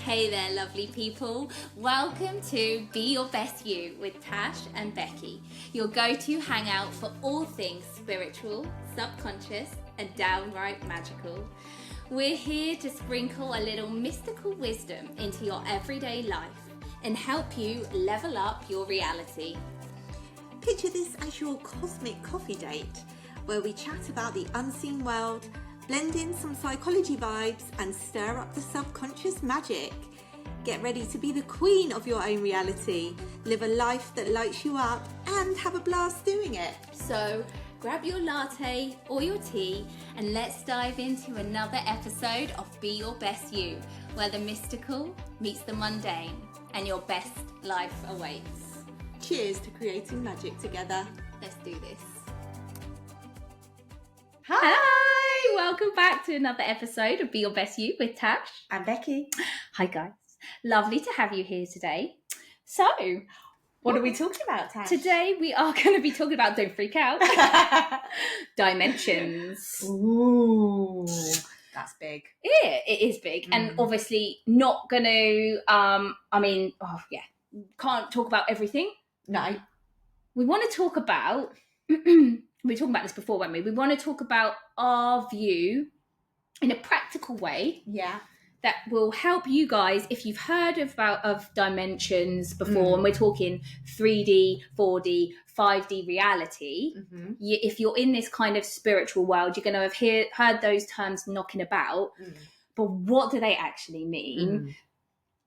Hey there, lovely people. Welcome to Be Your Best You with Tash and Becky, your go-to hangout for all things spiritual, subconscious, and downright magical. We're here to sprinkle a little mystical wisdom into your everyday life and help you level up your reality. Picture this as your cosmic coffee date, where we chat about the unseen world, blend in some psychology vibes and stir up the subconscious magic. Get ready to be the queen of your own reality, live a life that lights you up and have a blast doing it. So grab your latte or your tea and let's dive into another episode of Be Your Best You, where the mystical meets the mundane and your best life awaits. Cheers to creating magic together. Let's do this. Hi! Welcome back to another episode of Be Your Best You with Tash and Becky. Hi guys, lovely to have you here today. So, what are we talking about, Tash? Today we are going to be talking about, don't freak out, dimensions. Ooh, that's big. Yeah, it is big, and obviously not going to. Can't talk about everything. No, we want to talk about. We were talking about this before, weren't we? We want to talk about our view in a practical way. Yeah. That will help you guys if you've heard of dimensions before, and we're talking 3D, 4D, 5D reality. Mm-hmm. If you're in this kind of spiritual world, you're going to have heard those terms knocking about. But what do they actually mean?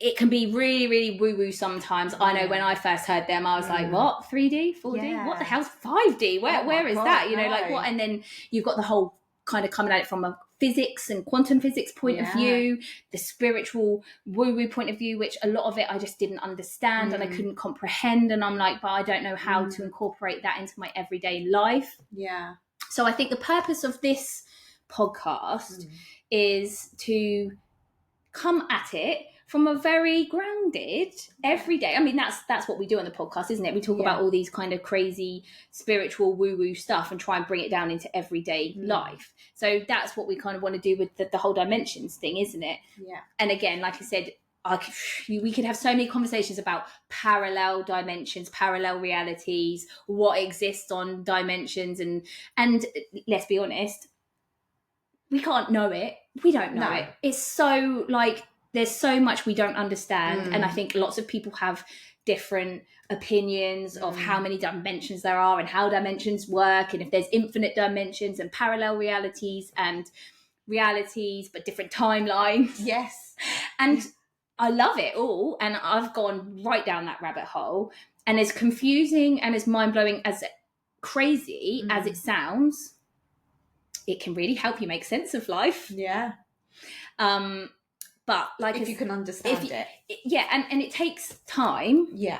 It can be really, really woo-woo sometimes. I know when I first heard them, I was like, what? 3D? 4D? Yeah. What the hell's 5D? Where is that? You know, like what? And then you've got the whole kind of coming at it from a physics and quantum physics point of view, the spiritual woo-woo point of view, which a lot of it I just didn't understand and I couldn't comprehend. And I'm like, but I don't know how to incorporate that into my everyday life. Yeah. So I think the purpose of this podcast is to come at it from a very grounded, everyday. I mean, that's what we do on the podcast, isn't it? We talk about all these kind of crazy spiritual woo-woo stuff and try and bring it down into everyday life. So that's what we kind of want to do with the whole dimensions thing, isn't it? Yeah. And again, like I said, we could have so many conversations about parallel dimensions, parallel realities, what exists on dimensions, and let's be honest, we can't know it. We don't know it. It's so like, there's so much we don't understand. And I think lots of people have different opinions of how many dimensions there are and how dimensions work. And if there's infinite dimensions and parallel realities and realities, but different timelines. Yes. And I love it all. And I've gone right down that rabbit hole. And as confusing and as mind-blowing, as crazy as it sounds, it can really help you make sense of life. Yeah. But like if you can understand it. Yeah, and it takes time. Yeah.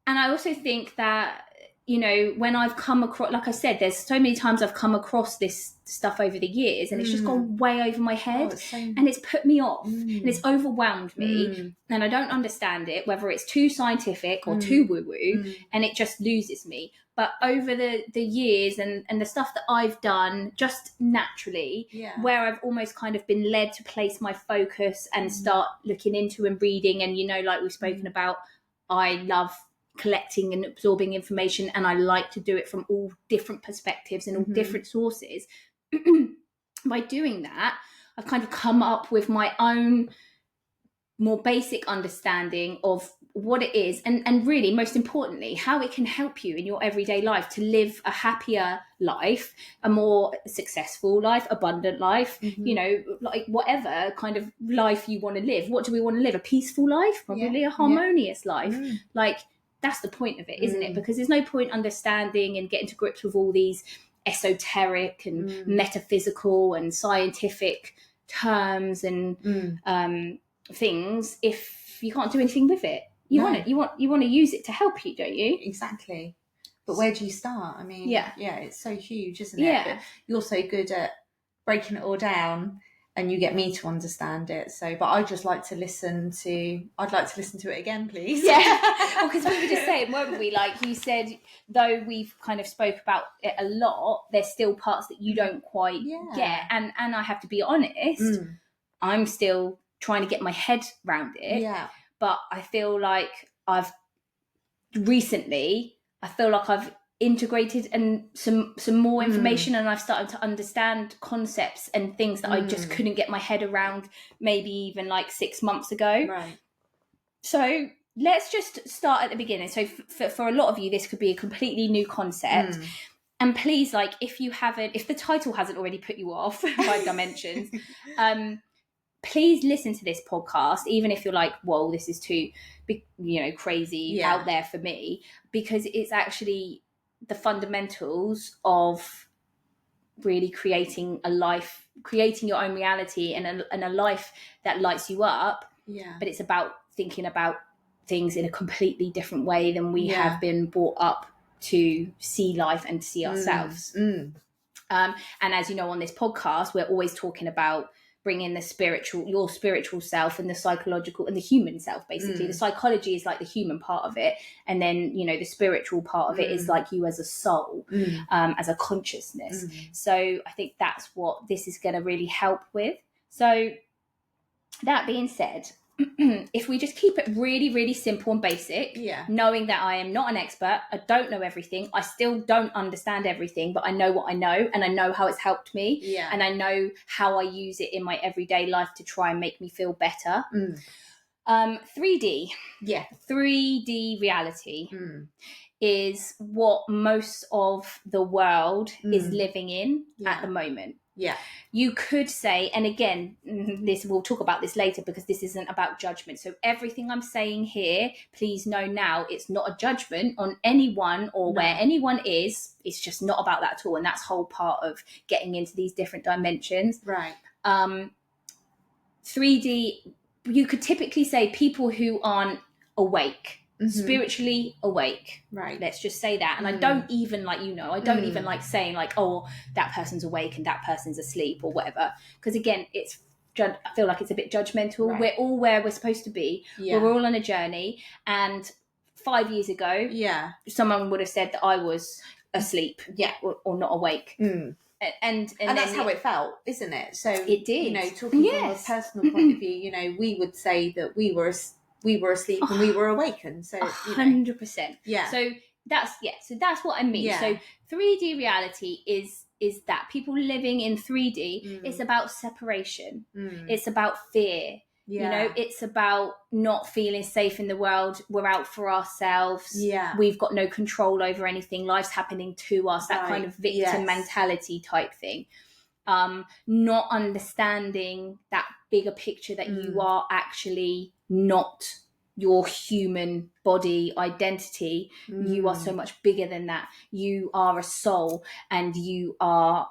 And I also think that, you know, when I've come across, like I said, there's so many times I've come across this stuff over the years and it's just gone way over my head and it's put me off and it's overwhelmed me and I don't understand it, whether it's too scientific or too woo-woo, and it just loses me. But over the years and the stuff that I've done just naturally, where I've almost kind of been led to place my focus and start looking into and reading, and, you know, like we've spoken about, I love collecting and absorbing information and I like to do it from all different perspectives and all different sources. By doing that, I've kind of come up with my own more basic understanding of what it is and really, most importantly, how it can help you in your everyday life to live a happier life, a more successful life, abundant life, you know, like whatever kind of life you want to live. What do we want to live? A peaceful life? Probably a harmonious life. Like, that's the point of it, isn't it? Because there's no point understanding and getting to grips with all these esoteric and metaphysical and scientific terms and things if you can't do anything with it. You want to use it to help you, don't you? Exactly. But where do you start? I mean, it's so huge, isn't it? Yeah. But you're so good at breaking it all down and you get me to understand it. So, but I'd like to listen to it again, please. Yeah. Well, because we were just saying, weren't we? Like you said, though we've kind of spoke about it a lot, there's still parts that you don't quite get. And I have to be honest, I'm still trying to get my head around it. Yeah. But I feel like I've integrated and some more information, and I've started to understand concepts and things that I just couldn't get my head around maybe even like 6 months ago. Right. So let's just start at the beginning. So for a lot of you, this could be a completely new concept. And please, like, if the title hasn't already put you off by dimensions, please listen to this podcast, even if you're like, whoa, this is too, crazy out there for me, because it's actually the fundamentals of really creating a life, creating your own reality and a life that lights you up. Yeah. But it's about thinking about things in a completely different way than we have been brought up to see life and to see ourselves. And as you know, on this podcast, we're always talking about bringing your spiritual self and the psychological and the human self, basically. The psychology is like the human part of it. And then, the spiritual part of it is like you as a soul, as a consciousness. So I think that's what this is going to really help with. So that being said, if we just keep it really, really simple and basic, knowing that I am not an expert, I don't know everything, I still don't understand everything, but I know what I know, and I know how it's helped me, and I know how I use it in my everyday life to try and make me feel better. 3D. Yeah. 3D reality is what most of the world is living in at the moment. Yeah. You could say, and again, we'll talk about this later because this isn't about judgment. So everything I'm saying here, please know now, it's not a judgment on anyone or where anyone is. It's just not about that at all. And that's whole part of getting into these different dimensions. Right. 3D, you could typically say people who aren't awake. Spiritually awake, right? Let's just say that. And I don't even even like saying like, oh, that person's awake and that person's asleep or whatever, because again, I feel like it's a bit judgmental. Right. We're all where we're supposed to be. We're all on a journey. And 5 years ago, someone would have said that I was asleep, or not awake. And that's how it felt, isn't it? So it did. Talking from a personal point of view, we would say that we were asleep and we were awakened. So 100%. Yeah. So that's what I mean. Yeah. So 3D reality is that people living in 3D. It's about separation. It's about fear. Yeah. It's about not feeling safe in the world. We're out for ourselves. Yeah. We've got no control over anything. Life's happening to us. That kind of victim mentality type thing. Not understanding that bigger picture that you are actually not your human body identity. You are so much bigger than that. You are a soul, and you are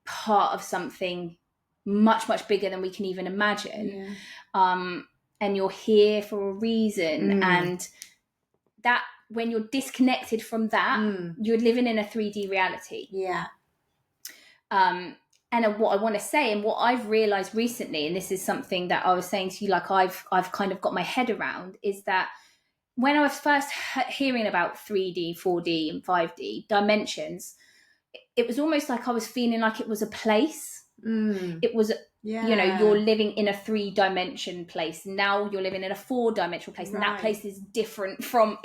part of something much, much bigger than we can even imagine. And you're here for a reason. And that when you're disconnected from that, you're living in a 3D reality. Yeah. And what I want to say, and what I've realized recently, and this is something that I was saying to you, like I've kind of got my head around, is that when I was first hearing about 3D, 4D and 5D dimensions, it was almost like I was feeling like it was a place. It was, you're living in a 3-dimension place. Now you're living in a 4-dimensional place. And that place is different do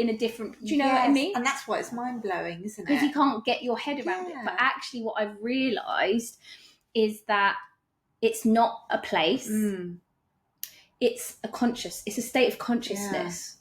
you know what I mean? And that's why it's mind-blowing, isn't it? Because you can't get your head around it. But actually what I've realised is that it's not a place. It's a state of consciousness.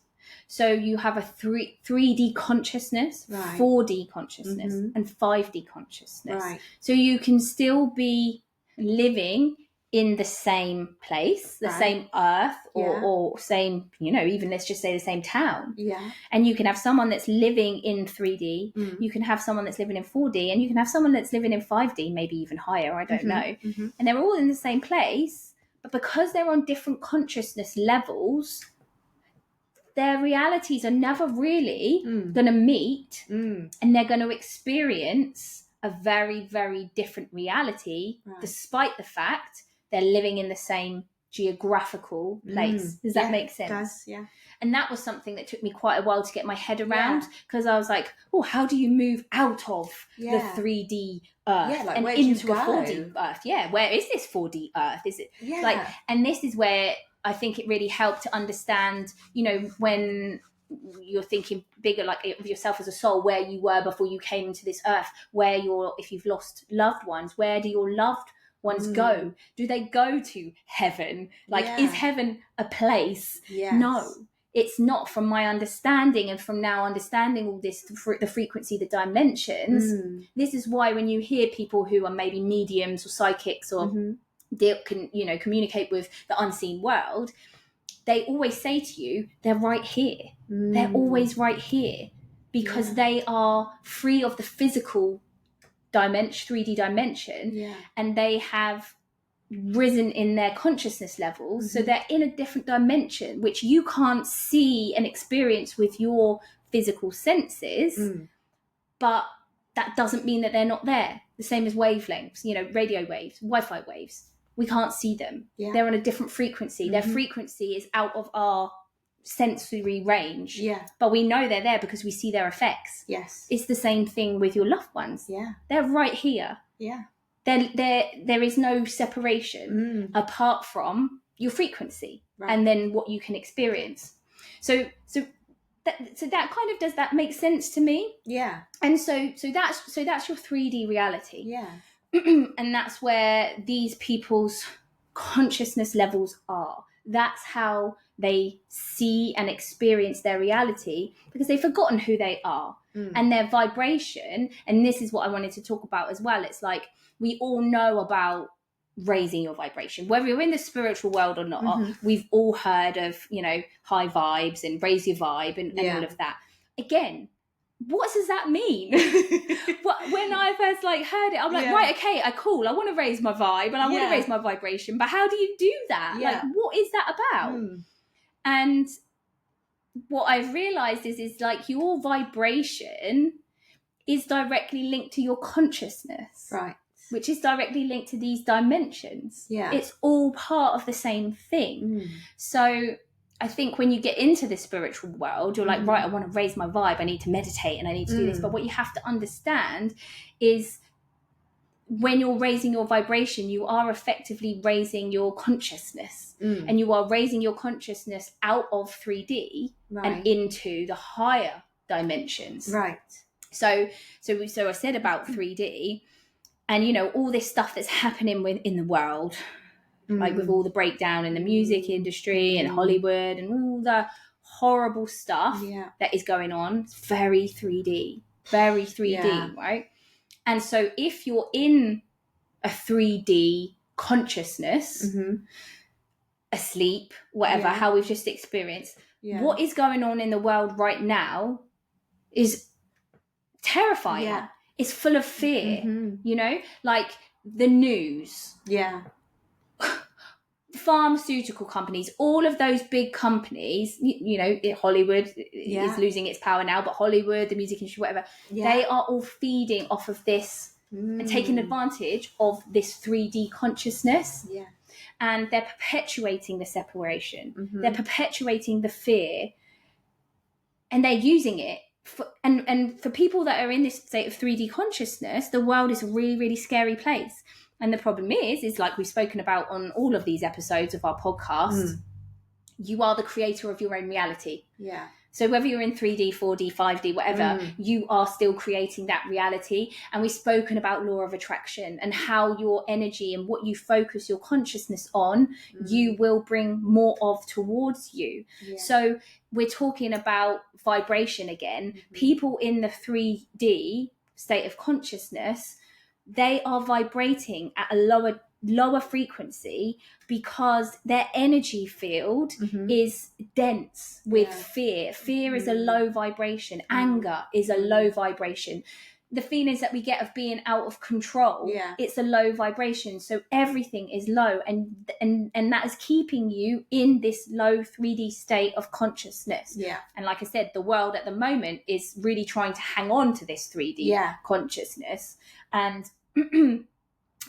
So you have a 3D consciousness, 4D consciousness, and 5D consciousness. Right. So you can still be living in the same place, the same earth, or same, even let's just say the same town. Yeah. And you can have someone that's living in 3D, you can have someone that's living in 4D, and you can have someone that's living in 5D, maybe even higher, I don't know. And they're all in the same place, but because they're on different consciousness levels, their realities are never really going to meet, and they're going to experience a very, very different reality, despite the fact they're living in the same geographical place. Does that make sense? It does, yeah. And that was something that took me quite a while to get my head around, because I was like, oh, how do you move out of the 3D Earth and into a 4D Earth? Yeah, where is this 4D Earth? Is it like, and this is where I think it really helped to understand, you know, when you're thinking bigger, like of yourself as a soul, where you were before you came into this earth, where if you've lost loved ones, where do your loved ones go? Do they go to heaven? Like, is heaven a place? No, it's not, from my understanding, and from now understanding all this, the frequency, the dimensions. This is why when you hear people who are maybe mediums or psychics or can, you know, communicate with the unseen world, they always say to you, they're right here. They're always right here, because they are free of the physical dimension, 3D dimension, and they have risen in their consciousness levels. So they're in a different dimension, which you can't see and experience with your physical senses, but that doesn't mean that they're not there. The same as wavelengths, you know, radio waves, Wi-Fi waves. We can't see them. They're on a different frequency. Their frequency is out of our sensory range. But we know they're there because we see their effects. It's the same thing with your loved ones. They're right here. There is no separation apart from your frequency and then what you can experience. So that kind of, does that make sense to me? And so that's your 3D reality. And that's where these people's consciousness levels are. That's how they see and experience their reality, because they've forgotten who they are and their vibration. And this is what I wanted to talk about as well. It's like, we all know about raising your vibration, whether you're in the spiritual world or not. We've all heard of, you know, high vibes and raise your vibe and all of that. Again, what does that mean? When I first heard it, I'm like, right, okay, cool. I want to raise my vibe and I want to raise my vibration, but how do you do that? Like, what is that about? And what I've realized is like, your vibration is directly linked to your consciousness, which is directly linked to these dimensions. It's all part of the same thing. So I think when you get into the spiritual world, you're like, right, I want to raise my vibe. I need to meditate and I need to do this. But what you have to understand is, when you're raising your vibration, you are effectively raising your consciousness, and you are raising your consciousness out of 3D and into the higher dimensions. So I said about 3D, and, you know, all this stuff that's happening in the world, like with all the breakdown in the music industry and Hollywood and all the horrible stuff that is going on. It's very 3D, right? And so if you're in a 3D consciousness, asleep, whatever, how we've just experienced, what is going on in the world right now is terrifying. It's full of fear, you know, like the news. Pharmaceutical companies, all of those big companies, you know, Hollywood is losing its power now, but Hollywood, the music industry, whatever, they are all feeding off of this and taking advantage of this 3D consciousness. And they're perpetuating the separation. They're perpetuating the fear, and they're using it and for people that are in this state of 3D consciousness, the world is a really, really scary place. And the problem is like we've spoken about on all of these episodes of our podcast, you are the creator of your own reality. So whether you're in 3D, 4D, 5D, whatever, you are still creating that reality. And we've spoken about law of attraction and how your energy and what you focus your consciousness on, you will bring more of towards you. So we're talking about vibration again. People in the 3D state of consciousness, they are vibrating at a lower frequency because their energy field is dense with fear. Fear is a low vibration. Anger is a low vibration. The feelings that we get of being out of control, it's a low vibration. So everything is low, and that is keeping you in this low 3D state of consciousness. And like I said, the world at the moment is really trying to hang on to this 3D consciousness and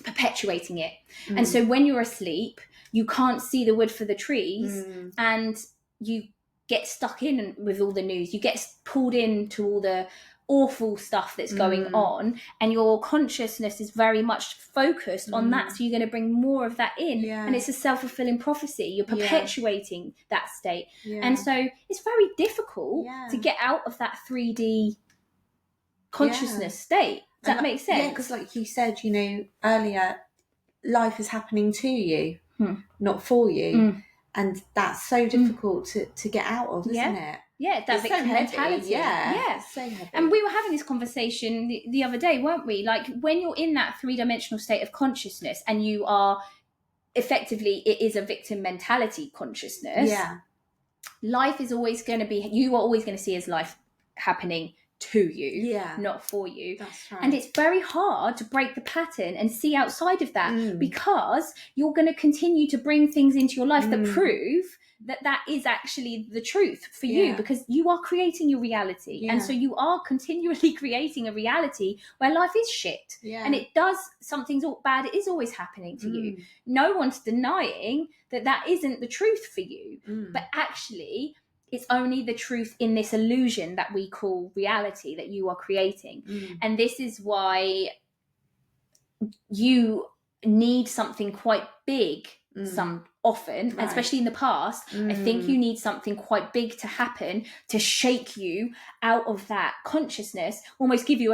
perpetuating it. And so when you're asleep, you can't see the wood for the trees, and you get stuck in with all the news. You get pulled into all the awful stuff that's going on, and your consciousness is very much focused on that, so you're going to bring more of that in, and it's a self-fulfilling prophecy. You're perpetuating that state, and so it's very difficult to get out of that 3D consciousness state. Does that make sense? Yeah, because like you said, you know, earlier, life is happening to you, not for you, and that's so difficult to get out of, isn't it? Yeah, that victim mentality. Yeah. So heavy. And we were having this conversation the other day, weren't we? Like, when you're in that 3-dimensional state of consciousness and you are effectively, it is a victim mentality consciousness. Yeah. Life is always going to be, you are always going to see as life happening to you, not for you. That's right. And it's very hard to break the pattern and see outside of that, because you're going to continue to bring things into your life that prove that is actually the truth for you, because you are creating your reality. And so you are continually creating a reality where life is shit. And it does, something's bad, it is always happening to you. No one's denying that isn't the truth for you. But actually, it's only the truth in this illusion that we call reality that you are creating. And this is why you need something quite big often, especially in the past. I think you need something quite big to happen to shake you out of that consciousness, almost give you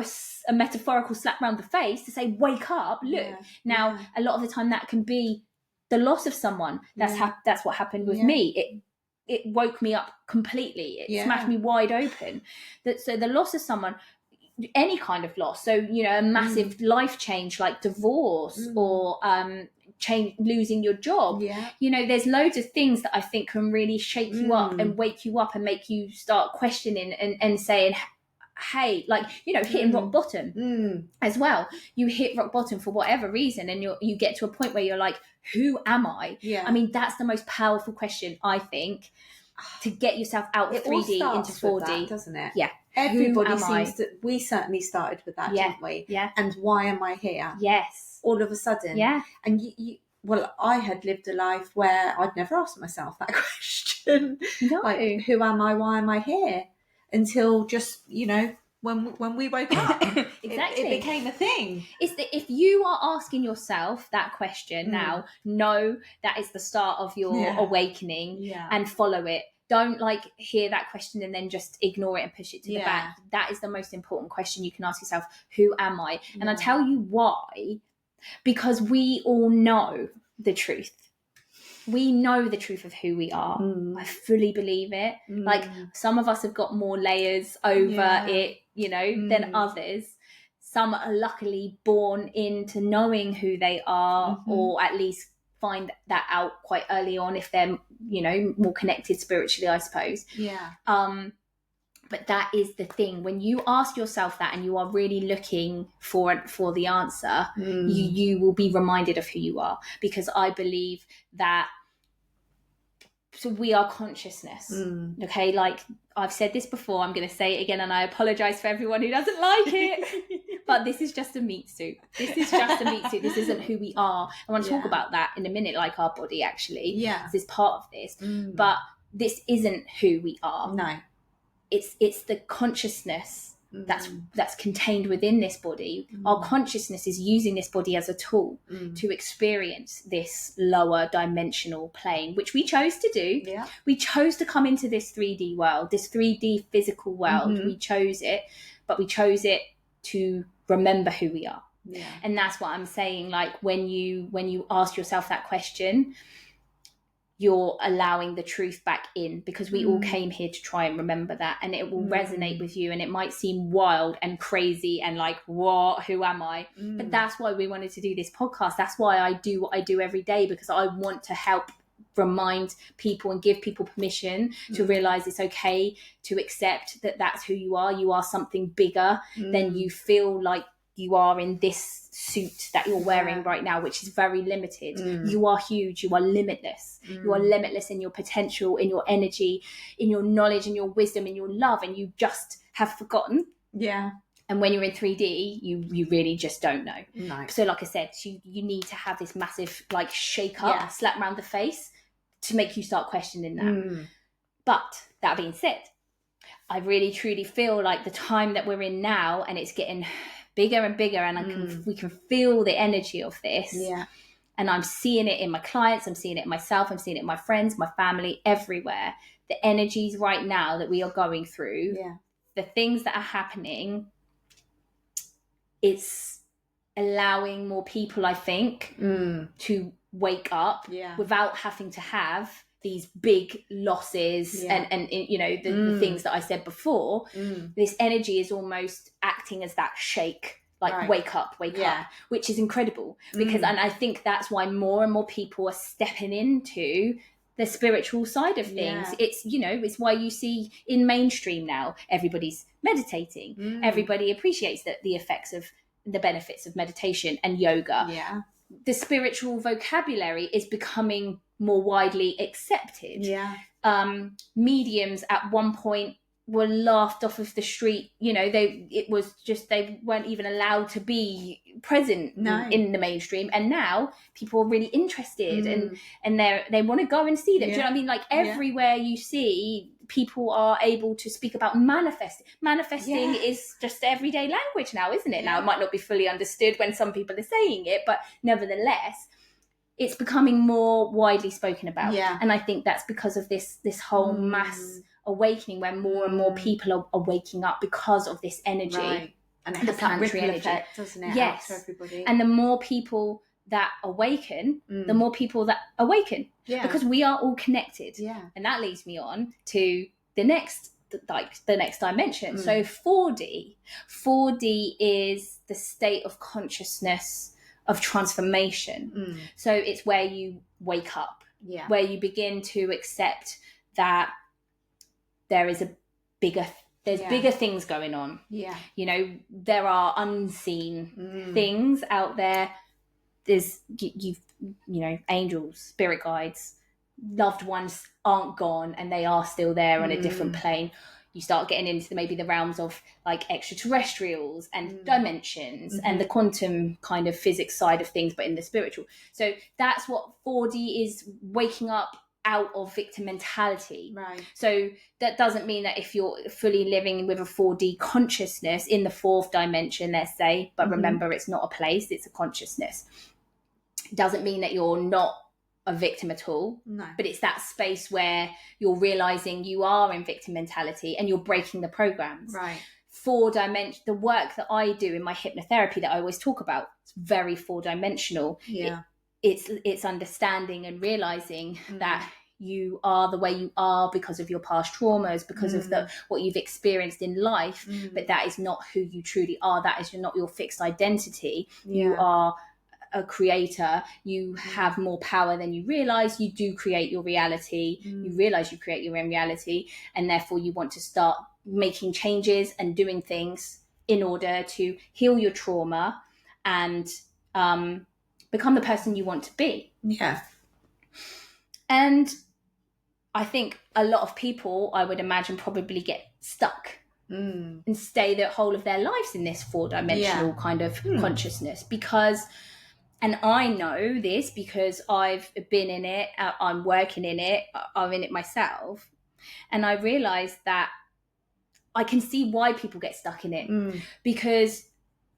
a metaphorical slap around the face to say, wake up, look. Now, a lot of the time that can be the loss of someone. That's what happened with me. It woke me up completely. It smashed me wide open. So the loss of someone, any kind of loss, so, you know, a massive life change like divorce or losing your job, you know, there's loads of things that I think can really shake you up and wake you up and make you start questioning and saying, hey, like, you know, hitting rock bottom as well. You hit rock bottom for whatever reason, and you get to a point where you're like, who am I? I mean, that's the most powerful question, I think, to get yourself out of 3D into 4D, that, doesn't it? Everybody seems to. We certainly started with that, didn't we? And why am I here? All of a sudden. And you well, I had lived a life where I'd never asked myself that question. Like, who am I? Why am I here? Until just, you know, when we woke up, exactly, it became a thing. It's that if you are asking yourself that question now, know that is the start of your awakening, and follow it. Don't like hear that question and then just ignore it and push it to the back. That is the most important question you can ask yourself. Who am I? And I'll tell you why. Because we all know the truth. We know the truth of who we are. I fully believe it. Like, some of us have got more layers over it, you know, than others. Some are luckily born into knowing who they are, or at least find that out quite early on if they're, you know, more connected spiritually, I suppose. But that is the thing. When you ask yourself that and you are really looking for the answer, you will be reminded of who you are. Because I believe that, so we are consciousness. Okay, like I've said this before, I'm going to say it again, and I apologize for everyone who doesn't like it. But this is just a meat suit. This is just a meat suit. This isn't who we are. I want to talk about that in a minute, like our body actually. This is part of this. But this isn't who we are. No. It's the consciousness that's contained within this body. Our consciousness is using this body as a tool to experience this lower dimensional plane, which we chose to do. We chose to come into this 3D world, this 3D physical world. We chose it, but we chose it to remember who we are. And that's what I'm saying. Like, when you ask yourself that question, you're allowing the truth back in, because we all came here to try and remember that, and it will resonate with you, and it might seem wild and crazy and like, what, who am I? But that's why we wanted to do this podcast. That's why I do what I do every day, because I want to help remind people and give people permission to realize it's okay to accept that that's who you are. You are something bigger than you feel like you are in this suit that you're wearing right now, which is very limited. You are huge. You are limitless. You are limitless in your potential, in your energy, in your knowledge, in your wisdom, in your love, and you just have forgotten. And when you're in 3D, you really just don't know. No. So like I said, you need to have this massive like shake up, slap around the face to make you start questioning that. But that being said, I really truly feel like the time that we're in now, and it's getting bigger and bigger, and we can feel the energy of this. Yeah. And I'm seeing it in my clients, I'm seeing it in myself, I'm seeing it in my friends, my family, everywhere. The energies right now that we are going through, the things that are happening, it's allowing more people, I think, to wake up without having to have these big losses and you know, the things that I said before. This energy is almost acting as that shake, like wake up, which is incredible, because and I think that's why more and more people are stepping into the spiritual side of things. It's, you know, it's why you see in mainstream now everybody's meditating. Everybody appreciates the effects of the benefits of meditation and yoga. The spiritual vocabulary is becoming more widely accepted. Mediums at one point were laughed off of the street. You know, they weren't even allowed to be present in the mainstream, and now people are really interested and they want to go and see them. Do you know what I mean? Like everywhere you see, people are able to speak about manifesting is just everyday language now, isn't it? Now it might not be fully understood when some people are saying it, but nevertheless it's becoming more widely spoken about. And I think that's because of this whole mass awakening, where more and more people are waking up because of this energy. And it has that ripple effect, doesn't it? Yes. To everybody. And the more people that awaken, the more people that awaken, because we are all connected. And that leads me on to the next dimension. So 4D is the state of consciousness of transformation. So it's where you wake up, where you begin to accept that there is bigger things going on. You know, there are unseen things out there. There's you know, angels, spirit guides, loved ones aren't gone, and they are still there on a different plane. You start getting into maybe the realms of like extraterrestrials and dimensions and the quantum kind of physics side of things, but in the spiritual. So that's what 4D is, waking up out of victim mentality. So that doesn't mean that if you're fully living with a 4D consciousness in the fourth dimension, let's say, but remember, it's not a place, it's a consciousness. It doesn't mean that you're not a victim at all, but it's that space where you're realizing you are in victim mentality and you're breaking the programs. 4 dimension, the work that I do in my hypnotherapy that I always talk about, it's very 4-dimensional. It's understanding and realizing that you are the way you are because of your past traumas, because of what you've experienced in life, but that is not who you truly are. That is not your fixed identity. You are a creator. You have more power than you realize. You do create your reality. You realize you create your own reality, and therefore you want to start making changes and doing things in order to heal your trauma and become the person you want to be. And I think a lot of people, I would imagine, probably get stuck and stay the whole of their lives in this 4-dimensional kind of consciousness, because, and I know this because I've been in it, I'm working in it, I'm in it myself, and I realized that I can see why people get stuck in it, because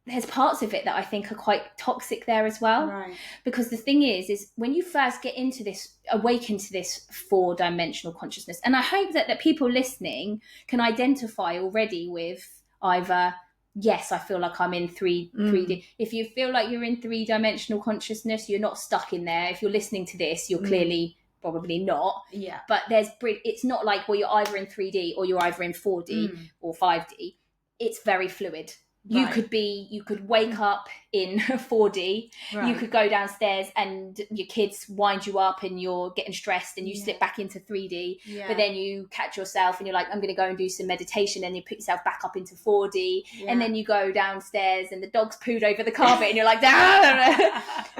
there's parts of it that I think are quite toxic there as well. Because the thing is when you first get into this, awaken to this 4-dimensional consciousness, and I hope that people listening can identify already with either, yes, I feel like I'm in 3D. If you feel like you're in 3-dimensional consciousness, you're not stuck in there. If you're listening to this, you're clearly probably not. But it's not like, well, you're either in 3D or you're either in 4D or 5D. It's very fluid. You could wake up in 4D. Right. You could go downstairs and your kids wind you up and you're getting stressed and you slip back into 3D. Yeah. But then you catch yourself and you're like, I'm going to go and do some meditation, and you put yourself back up into 4D. And then you go downstairs and the dog's pooed over the carpet and you're like,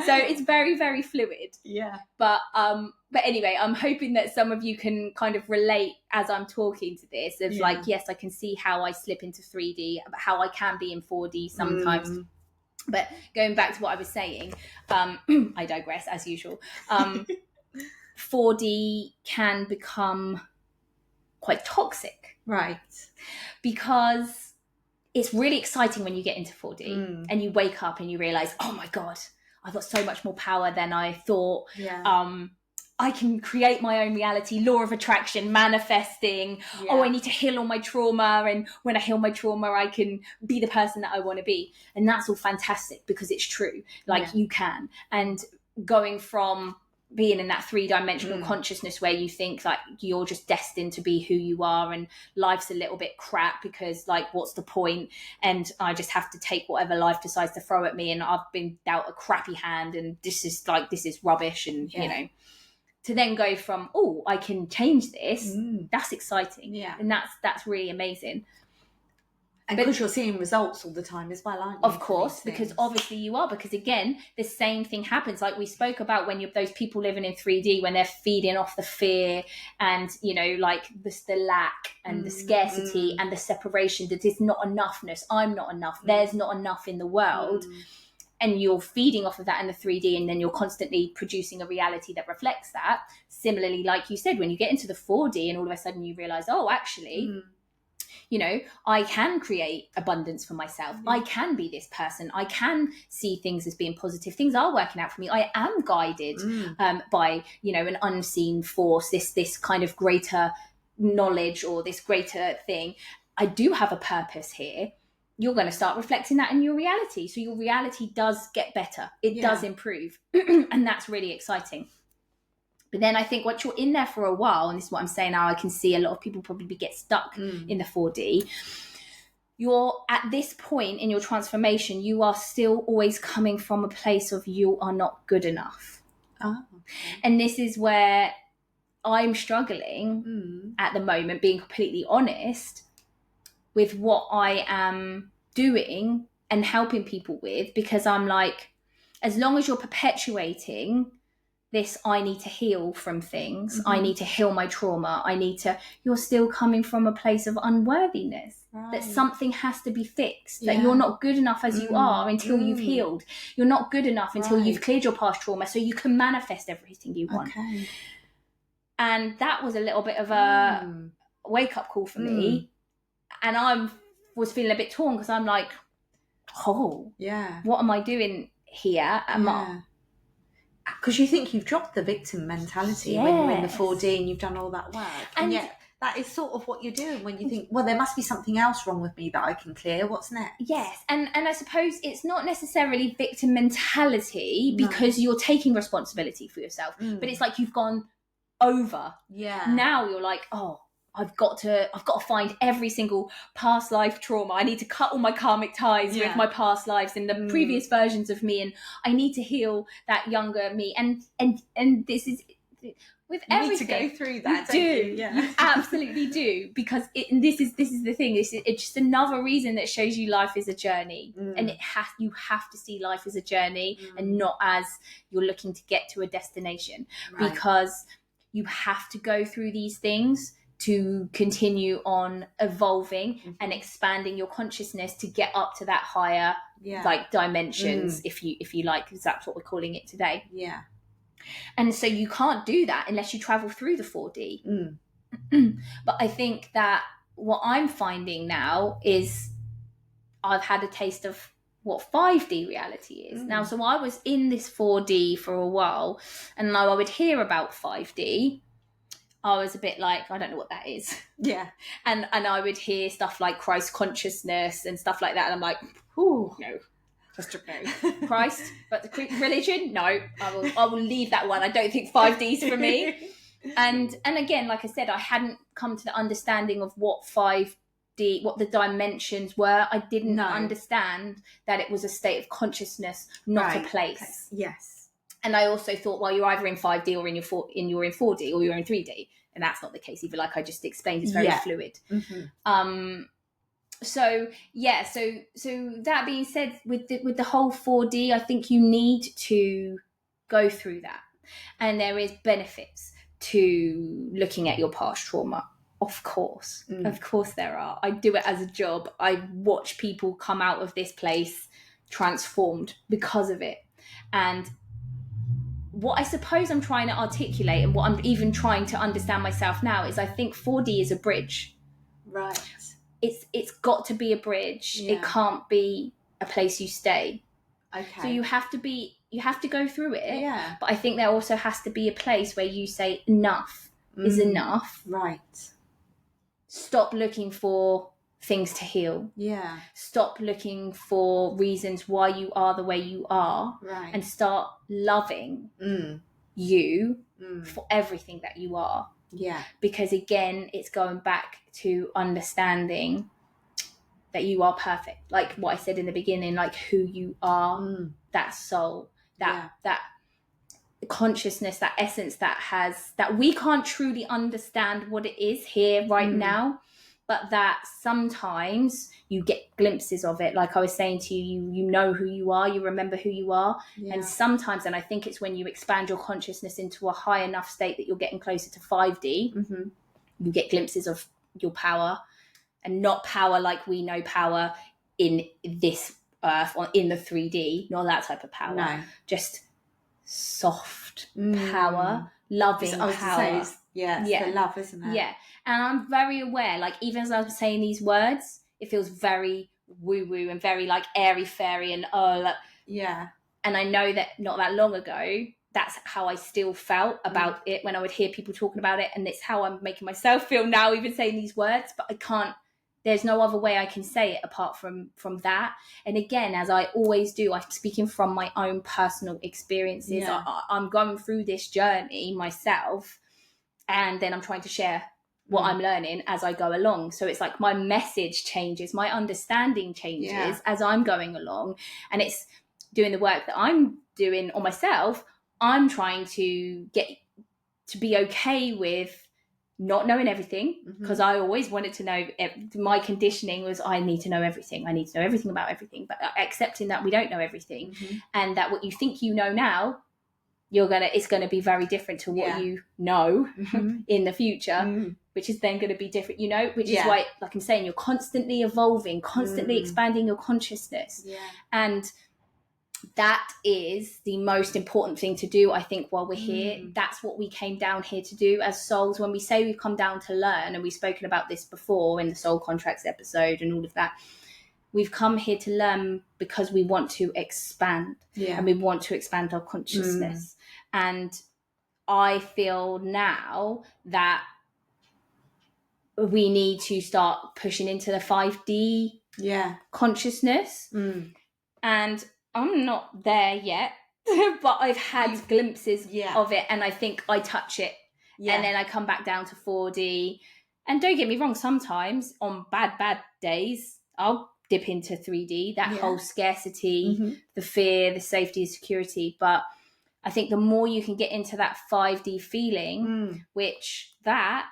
so it's very, very fluid. Yeah. But anyway, I'm hoping that some of you can kind of relate as I'm talking to this of like, yes, I can see how I slip into 3D, how I can be in 4D sometimes. But going back to what I was saying, I digress as usual. 4D can become quite toxic. Right. Because it's really exciting when you get into 4D and you wake up and you realize, oh my God, I've got so much more power than I thought. Yeah. I can create my own reality, law of attraction, manifesting. Yeah. Oh, I need to heal all my trauma. And when I heal my trauma, I can be the person that I want to be. And that's all fantastic because it's true. Like you can. And going from being in that 3-dimensional consciousness where you think like you're just destined to be who you are and life's a little bit crap because like, what's the point? And I just have to take whatever life decides to throw at me. And I've been dealt a crappy hand and this is rubbish. And, you know, to then go from, oh, I can change this. That's exciting. Yeah. And that's really amazing. And because you're seeing results all the time as well, aren't you? Of course, because obviously you are. Because again, the same thing happens. Like we spoke about when those people living in 3D, when they're feeding off the fear and, you know, like the lack and the scarcity and the separation, that there's not enoughness. I'm not enough. There's not enough in the world. And you're feeding off of that in the 3D, and then you're constantly producing a reality that reflects that. Similarly, like you said, when you get into the 4D and all of a sudden you realize, oh, actually, you know, I can create abundance for myself. I can be this person. I can see things as being positive. Things are working out for me. I am guided by, you know, an unseen force, this kind of greater knowledge or this greater thing. I do have a purpose here. You're going to start reflecting that in your reality. So your reality does get better. It does improve. And that's really exciting. But then I think once you're in there for a while, and this is what I'm saying now, I can see a lot of people probably get stuck in the 4D. You're at this point in your transformation, you are still always coming from a place of you are not good enough. Oh, okay. And this is where I'm struggling at the moment, being completely honest, with what I am doing and helping people with, because I'm like, as long as you're perpetuating this, I need to heal from things, I need to heal my trauma, you're still coming from a place of unworthiness, that something has to be fixed, that you're not good enough as you are until you've healed. You're not good enough until you've cleared your past trauma so you can manifest everything you want. Okay. And that was a little bit of a wake-up call for me. And I was feeling a bit torn because I'm like, what am I doing here? Because you think you've dropped the victim mentality when you're in the 4D and you've done all that work. And yet that is sort of what you're doing when you think, well, there must be something else wrong with me that I can clear. What's next? Yes. And I suppose it's not necessarily victim mentality because you're taking responsibility for yourself. But it's like you've gone over. Yeah. Now you're like, oh, I've got to find every single past life trauma. I need to cut all my karmic ties with my past lives and the previous versions of me, and I need to heal that younger me. And this is with everything. You need to go through that. You absolutely do, because this is the thing. It's just another reason that shows you life is a journey, and you have to see life as a journey and not as you're looking to get to a destination, because you have to go through these things to continue on evolving and expanding your consciousness to get up to that higher like dimensions, if you like, because that's what we're calling it today. Yeah. And so you can't do that unless you travel through the 4D. But I think that what I'm finding now is I've had a taste of what 5D reality is now. So I was in this 4D for a while, and now I would hear about 5D. I was a bit like, I don't know what that is. Yeah. And I would hear stuff like Christ consciousness and stuff like that. And I'm like, no, just no. Christ, but the religion? No, I will leave that one. I don't think 5D's for me. And again, like I said, I hadn't come to the understanding of what 5D what the dimensions were. I didn't understand that it was a state of consciousness, not a place. Okay. Yes. And I also thought, well, you're either in 5D or you're in 4D or you're in 3D. And that's not the case either. Like I just explained, it's very fluid. So that being said, with the whole 4D, I think you need to go through that. And there is benefits to looking at your past trauma. Of course there are. I do it as a job. I watch people come out of this place transformed because of it. And what I suppose I'm trying to articulate, and what I'm even trying to understand myself now, is I think 4D is a bridge. Right. It's got to be a bridge. Yeah. It can't be a place you stay. Okay. So you have to go through it. Yeah. But I think there also has to be a place where you say enough is enough. Right. Stop looking for things to heal. Yeah. Stop looking for reasons why you are the way you are. Right. And start loving you for everything that you are. Yeah. Because again, it's going back to understanding that you are perfect. Like what I said in the beginning, like who you are, that soul, that consciousness, that essence that we can't truly understand what it is here right now, but that sometimes you get glimpses of it. Like I was saying to you, you know who you are, you remember who you are. Yeah. And sometimes, and I think it's when you expand your consciousness into a high enough state that you're getting closer to 5D, you get glimpses of your power, and not power like we know power in this earth or in the 3D, not that type of power. No. Just soft power, loving power. The love, isn't it? Yeah. And I'm very aware, like even as I'm saying these words, it feels very woo-woo and very like airy-fairy and yeah. And I know that not that long ago, that's how I still felt about it when I would hear people talking about it, and it's how I'm making myself feel now, even saying these words. But I can't. There's no other way I can say it apart from that. And again, as I always do, I'm speaking from my own personal experiences. Yeah. I'm going through this journey myself, and then I'm trying to share what I'm learning as I go along. So it's like my message changes, my understanding changes as I'm going along, and it's doing the work that I'm doing on myself. I'm trying to get to be okay with not knowing everything, because I always wanted to know. My conditioning was I need to know everything. I need to know everything about everything, but accepting that we don't know everything, and that what you think you know now, it's going to be very different to what you know in the future, which is then going to be different, which is why, like I'm saying, you're constantly evolving, constantly expanding your consciousness. Yeah. And that is the most important thing to do, I think, while we're here. That's what we came down here to do as souls. When we say we've come down to learn, and we've spoken about this before in the Soul Contracts episode and all of that, we've come here to learn because we want to expand, and we want to expand our consciousness. And I feel now that we need to start pushing into the 5D consciousness. And I'm not there yet, but I've had glimpses of it, and I think I touch it, and then I come back down to 4D. And don't get me wrong, sometimes on bad days, I'll dip into 3D, that whole scarcity, the fear, the safety, security. But I think the more you can get into that 5D feeling, which that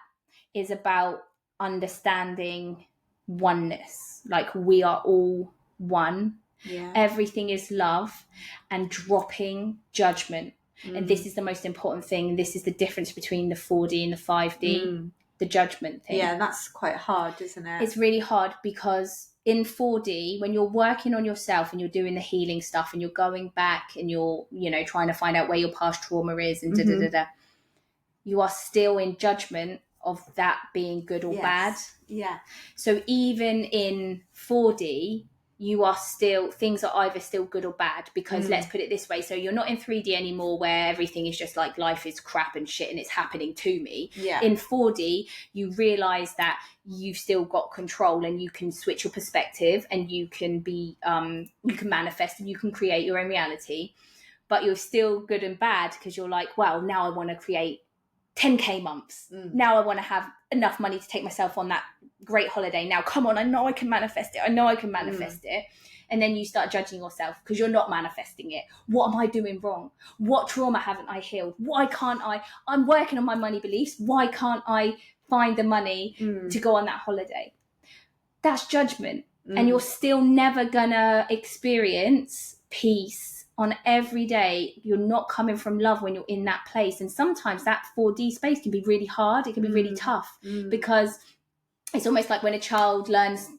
is about understanding oneness, like we are all one. Yeah. Everything is love, and dropping judgment. And this is the most important thing. This is the difference between the 4D and the 5D, the judgment thing. Yeah, that's quite hard, isn't it? It's really hard, because in 4D, when you're working on yourself and you're doing the healing stuff and you're going back and you're, trying to find out where your past trauma is and you are still in judgment of that being good or bad. Yeah. So even in 4D, you are still, things are either still good or bad, because let's put it this way. So you're not in 3D anymore where everything is just like life is crap and shit and it's happening to me. Yeah. In 4D, you realize that you've still got control, and you can switch your perspective, and you can be, you can manifest, and you can create your own reality, but you're still good and bad, because you're like, well, now I want to create 10K months. Now I want to have enough money to take myself on that great holiday. Now, come on, I know I can manifest it. I know I can manifest it. And then you start judging yourself because you're not manifesting it. What am I doing wrong? What trauma haven't I healed? Why can't I? I'm working on my money beliefs. Why can't I find the money to go on that holiday? That's judgment. And you're still never gonna experience peace on every day. You're not coming from love when you're in that place. And sometimes that 4D space can be really hard. It can be really tough because it's almost like when a child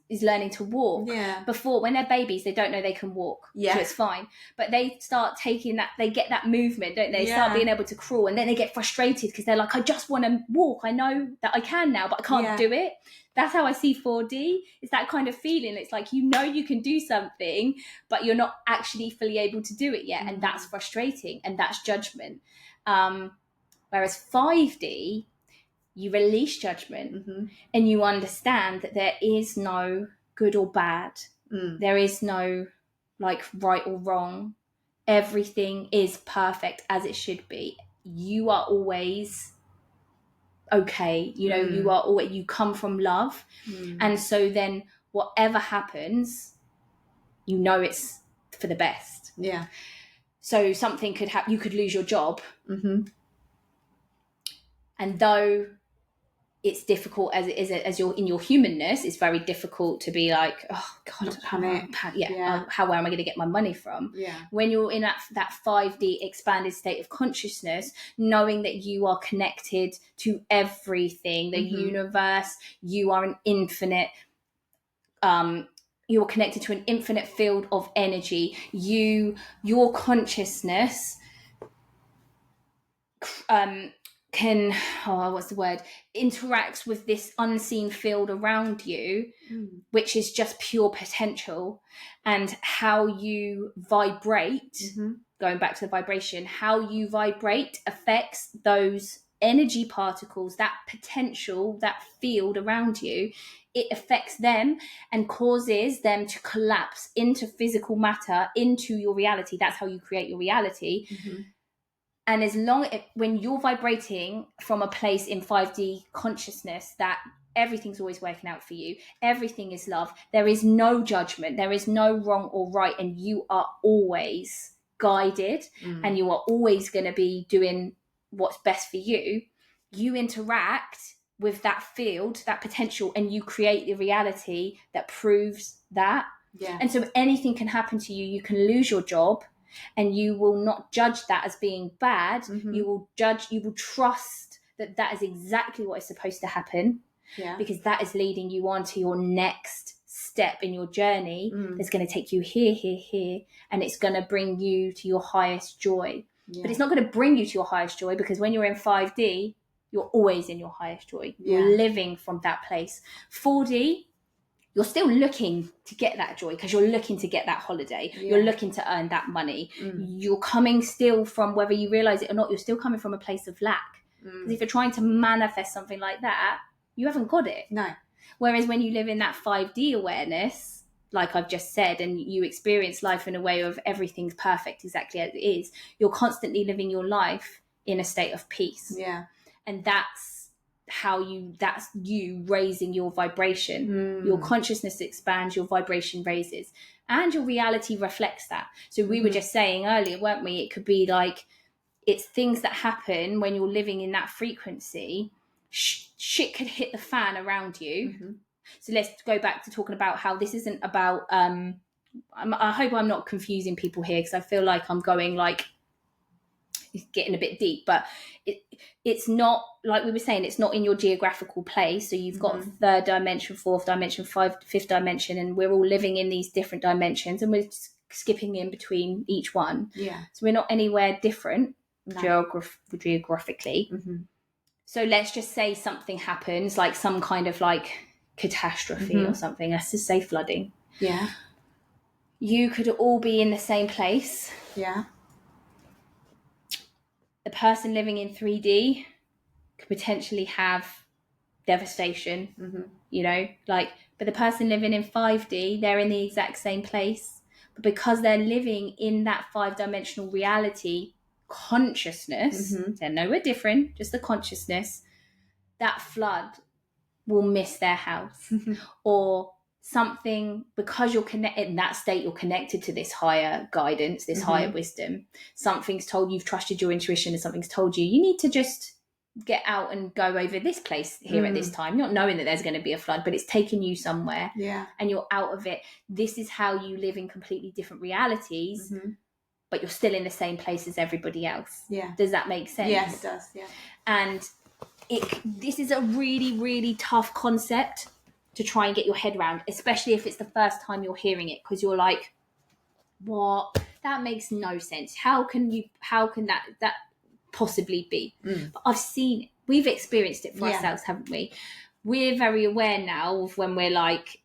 is learning to walk. Before, when they're babies, they don't know they can walk. So it's fine. But they start taking that, they get that movement, don't they? They start being able to crawl, and then they get frustrated because they're like, I just want to walk. I know that I can now, but I can't do it. That's how I see 4D. It's that kind of feeling. It's like, you know, you can do something, but you're not actually fully able to do it yet. And that's frustrating, and that's judgment. Whereas 5D, you release judgment and you understand that there is no good or bad. There is no like right or wrong. Everything is perfect as it should be. You are always okay. You know, you are always, you come from love. And so then whatever happens, you know, it's for the best. So something could happen. You could lose your job. And though it's difficult as it is, as you're in your humanness, it's very difficult to be like, oh God, where am I going to get my money from? When you're in that 5D expanded state of consciousness, knowing that you are connected to everything, the universe, you are an infinite, you're connected to an infinite field of energy. Your consciousness, interacts with this unseen field around you, which is just pure potential. And how you vibrate, going back to the vibration, how you vibrate affects those energy particles, that potential, that field around you. It affects them and causes them to collapse into physical matter, into your reality. That's how you create your reality. And as long when you're vibrating from a place in 5D consciousness, that everything's always working out for you, everything is love, there is no judgment, there is no wrong or right, and you are always guided and you are always going to be doing what's best for you. You interact with that field, that potential, and you create the reality that proves that. And so anything can happen to you. You can lose your job, and you will not judge that as being bad. You will trust that that is exactly what is supposed to happen, because that is leading you on to your next step in your journey. That's going to take you here, and it's going to bring you to your highest joy. But it's not going to bring you to your highest joy, because when you're in 5D, you're always in your highest joy. You're living from that place. 4D, you're still looking to get that joy, because you're looking to get that holiday. You're looking to earn that money. You're coming still from, whether you realize it or not, you're still coming from a place of lack. Because if you're trying to manifest something like that, you haven't got it. Whereas when you live in that 5D awareness, like I've just said, and you experience life in a way of everything's perfect exactly as it is, you're constantly living your life in a state of peace. And that's you raising your vibration. Your consciousness expands, your vibration raises, and your reality reflects that. So we were just saying earlier, weren't we, it could be like, it's things that happen when you're living in that frequency. Shit could hit the fan around you. So let's go back to talking about how this isn't about I hope I'm not confusing people here, because I feel like I'm going like getting a bit deep, but it's not, like we were saying, it's not in your geographical place. So you've got third dimension, fourth dimension, fifth dimension, and we're all living in these different dimensions, and we're skipping in between each one. So we're not anywhere different geographically. So let's just say something happens, like some kind of like catastrophe or something. Let's just say flooding. You could all be in the same place. The person living in 3D could potentially have devastation, you know, like, but the person living in 5D, they're in the exact same place. But because they're living in that 5-dimensional reality consciousness, they're nowhere different, just the consciousness, that flood will miss their house. Or something, because you're connected in that state, you're connected to this higher guidance, this higher wisdom. Something's told, you've trusted your intuition, and something's told you, you need to just get out and go over this place here at this time, not knowing that there's going to be a flood, but it's taking you somewhere, and you're out of it. This is how you live in completely different realities, but you're still in the same place as everybody else. Does that make sense? Yes, it does. And this is a really, really tough concept to try and get your head around, especially if it's the first time you're hearing it, because you're like, what? That makes no sense. How can that possibly be? But I've seen it. We've experienced it for ourselves, haven't we? We're very aware now of when we're like,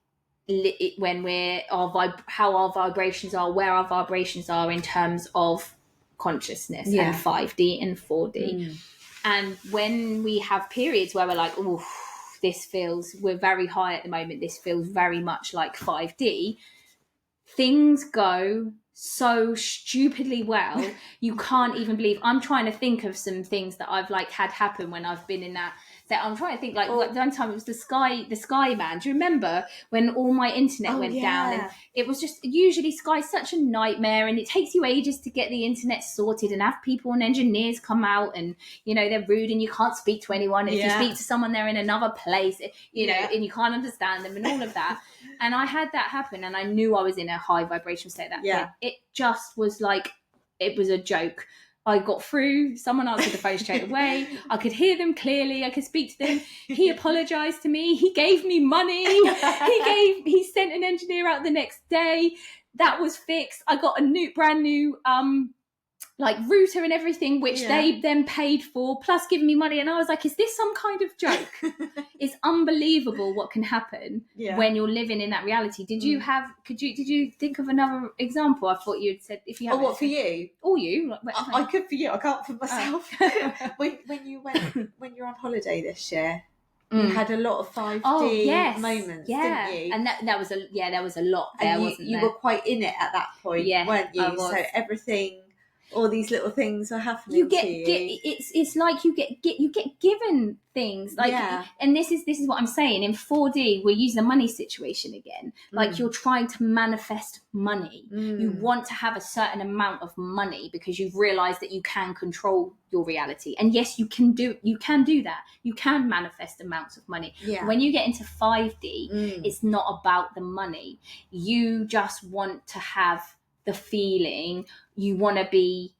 how our vibrations are, where our vibrations are in terms of consciousness, and 5D and 4D. And when we have periods where we're like, oh, we're very high at the moment, this feels very much like 5D, things go so stupidly well, you can't even believe. I'm trying to think of some things that I've like had happen when I've been in that I'm trying to think, like one time it was the sky man. Do you remember when all my internet went down? And it was just, usually Sky's such a nightmare, and it takes you ages to get the internet sorted and have people and engineers come out, and they're rude and you can't speak to anyone. And if you speak to someone, they're in another place, and you can't understand them and all of that. And I had that happen, and I knew I was in a high vibrational state at that point. It just was like, it was a joke. I got through, someone answered the phone straight away. I could hear them clearly. I could speak to them. He apologized to me. He gave me money. He sent an engineer out the next day. That was fixed. I got a brand new router and everything, which they then paid for, plus giving me money. And I was like, is this some kind of joke? It's unbelievable what can happen when you're living in that reality. Did you think of another example? I thought you'd said, if you have. Oh, what, for you? Or you? I could for you. I can't for myself. when you're on holiday this year, you had a lot of 5D moments, didn't you? And there was a lot there, and wasn't there? You were quite in it at that point, weren't you? So everything, all these little things are happening to you. It's like you get given things, like, and this is what I'm saying. In 4D, we're using the money situation again. Like, you're trying to manifest money. You want to have a certain amount of money because you've realized that you can control your reality. And yes, you can do that. You can manifest amounts of money. When you get into 5D, it's not about the money. You just want to have the feeling. You want to be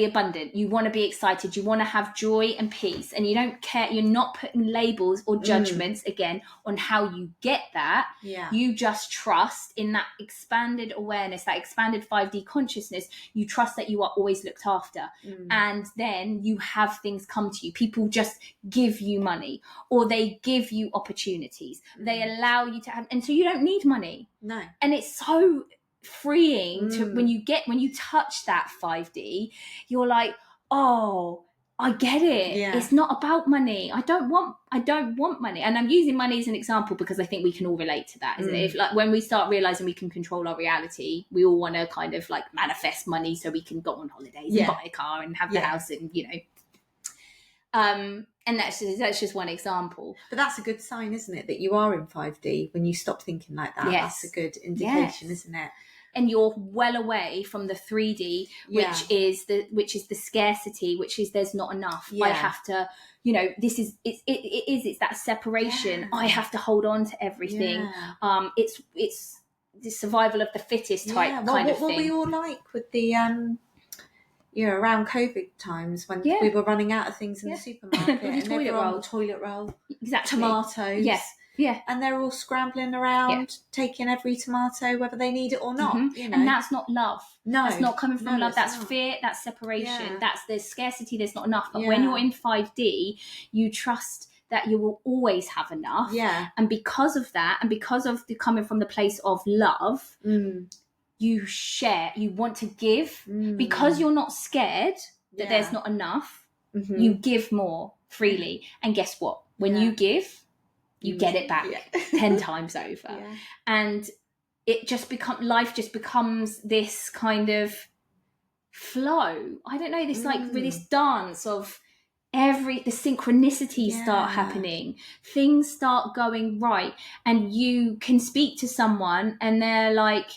abundant, you want to be excited, you want to have joy and peace, and you don't care, you're not putting labels or judgments again on how you get that. You just trust in that expanded awareness, that expanded 5D consciousness. You trust that you are always looked after, and then you have things come to you. People just give you money, or they give you opportunities, they allow you to have, and so you don't need money. No. And it's so freeing to when you touch that 5D, you're like, oh, I get it. It's not about money. I don't want money. And I'm using money as an example because I think we can all relate to that, isn't it? If, like, when we start realizing we can control our reality, we all want to kind of like manifest money so we can go on holidays and buy a car and have the house, and and that's just one example. But that's a good sign, isn't it, that you are in 5D when you stop thinking like that? That's a good indication, isn't it? And you're well away from the 3D, which is the scarcity, which is there's not enough. I have to, it's that separation. I have to hold on to everything. It's the survival of the fittest type kind of thing. What were we all like with the around COVID times when we were running out of things in the supermarket, and toilet roll, exactly, tomatoes, Yeah. And they're all scrambling around, taking every tomato, whether they need it or not. And that's not love. No. That's not coming from love. That's fear, that's separation. That's the scarcity, there's not enough. But when you're in 5D, you trust that you will always have enough. And because of that, and because of coming from the place of love, you share, you want to give. Because you're not scared that there's not enough, you give more freely. And guess what? When you give, you get it back 10 times over. And it just life just becomes this kind of flow. I don't know, this like with this dance of the synchronicities start happening, things start going right, and you can speak to someone and they're like,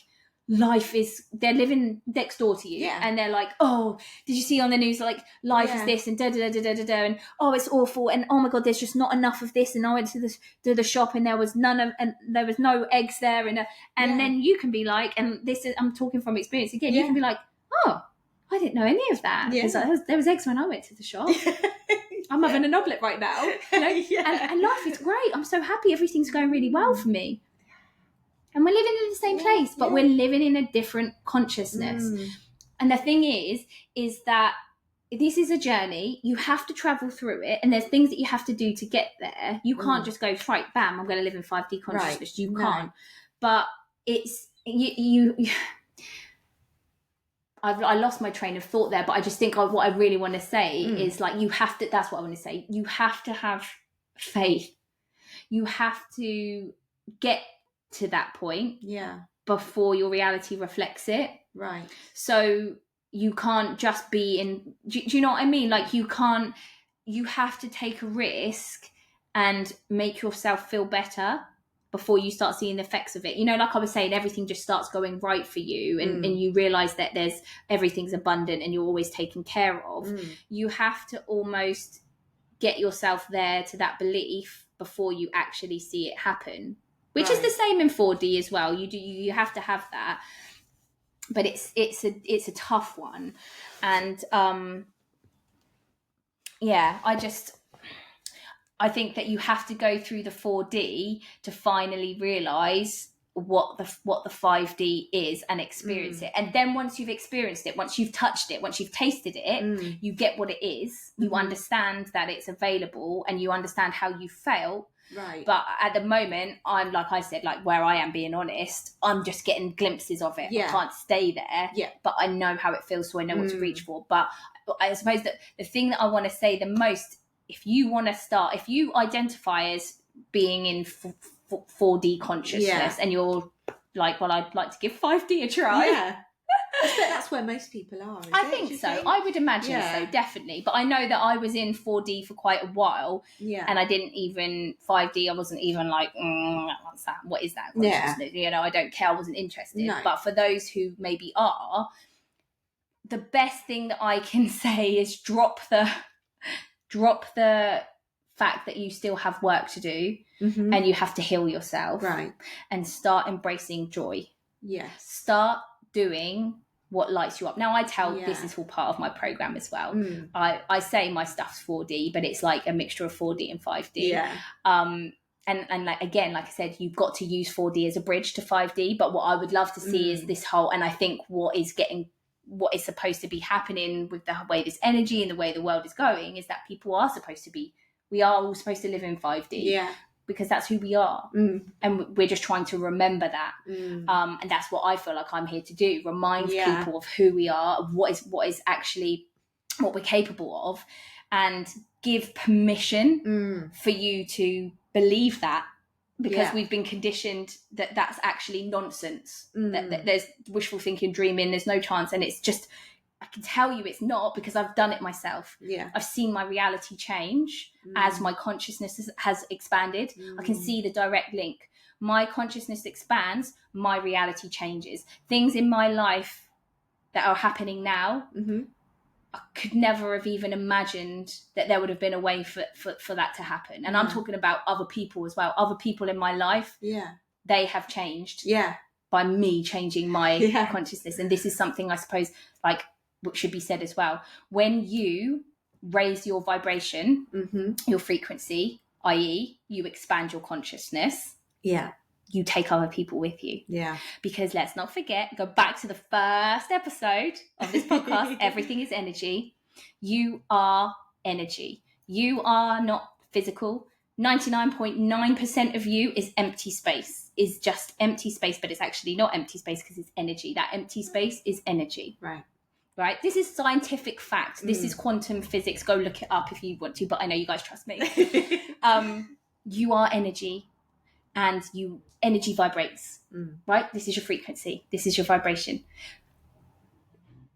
they're living next door to you, and they're like, oh, did you see on the news, like, life is this, and da da da da da da, and oh, it's awful, and oh my god, there's just not enough of this, and I went to the shop and there was no eggs there, and then you can be like, and this is, I'm talking from experience again, you can be like, oh, I didn't know any of that. There was eggs when I went to the shop. I'm having an omelette right now. You know? And life is great. I'm so happy. Everything's going really well for me. And we're living in the same place, but we're living in a different consciousness. And the thing is that this is a journey. You have to travel through it, and there's things that you have to do to get there. You can't just go, right, bam, I'm going to live in 5D consciousness. You can't. But it's you I lost my train of thought there, but I just think what I really want to say is, like, you have to, that's what I want to say. You have to have faith. You have to get to that point before your reality reflects it. Right. So you can't just be in, do you know what I mean? Like, you have to take a risk and make yourself feel better before you start seeing the effects of it. You know, like I was saying, everything just starts going right for you, and you realize that everything's abundant and you're always taken care of. You have to almost get yourself there to that belief before you actually see it happen, which is the same in 4D as well. You have to have that, but it's a tough one. And I think that you have to go through the 4D to finally realize what the 5D is and experience it. And then once you've experienced it, once you've touched it, once you've tasted it, you get what it is. You understand that it's available, and you understand how you felt. Right. But at the moment, I'm, like I said, like, where I am, being honest, I'm just getting glimpses of it. I can't stay there. But I know how it feels, so I know what to reach for. But I suppose that the thing that I want to say the most, if you identify as being in 4D consciousness, and you're like, well, I'd like to give 5D a try. I bet that's where most people are. I think so. I would imagine so, definitely. But I know that I was in 4D for quite a while, and I didn't even 5D. I wasn't even like, what's that? What is that? You know, I don't care. I wasn't interested. No. But for those who maybe are, the best thing that I can say is drop the fact that you still have work to do, and you have to heal yourself, and start embracing joy. Start doing what lights you up. Now, I tell this is all part of my program as well. I say my stuff's 4D, but it's like a mixture of 4D and 5D. And like, again, like I said, you've got to use 4D as a bridge to 5D. But what I would love to see is this whole, and I think what is supposed to be happening with the way this energy and the way the world is going, is that we are all supposed to live in 5D, because that's who we are. And we're just trying to remember that. And that's what I feel like I'm here to do, remind people of who we are, of what is actually what we're capable of, and give permission for you to believe that, because we've been conditioned that that's actually nonsense, that there's wishful thinking, dreaming, there's no chance. And it's just, I can tell you it's not, because I've done it myself. I've seen my reality change as my consciousness has expanded. I can see the direct link. My consciousness expands, my reality changes. Things in my life that are happening now, I could never have even imagined that there would have been a way for that to happen. And I'm talking about other people as well. Other people in my life, they have changed by me changing my consciousness. And this is something, I suppose, like, what should be said as well. When you raise your vibration, your frequency, i.e. you expand your consciousness, you take other people with you. Because let's not forget, go back to the first episode of this podcast, everything is energy. You are energy. You are not physical. 99.9% of you is empty space, is just empty space, but it's actually not empty space, because it's energy. That empty space is energy. Right? This is scientific fact. This is quantum physics. Go look it up if you want to, but I know you guys trust me. You are energy, and energy vibrates, right? This is your frequency. This is your vibration.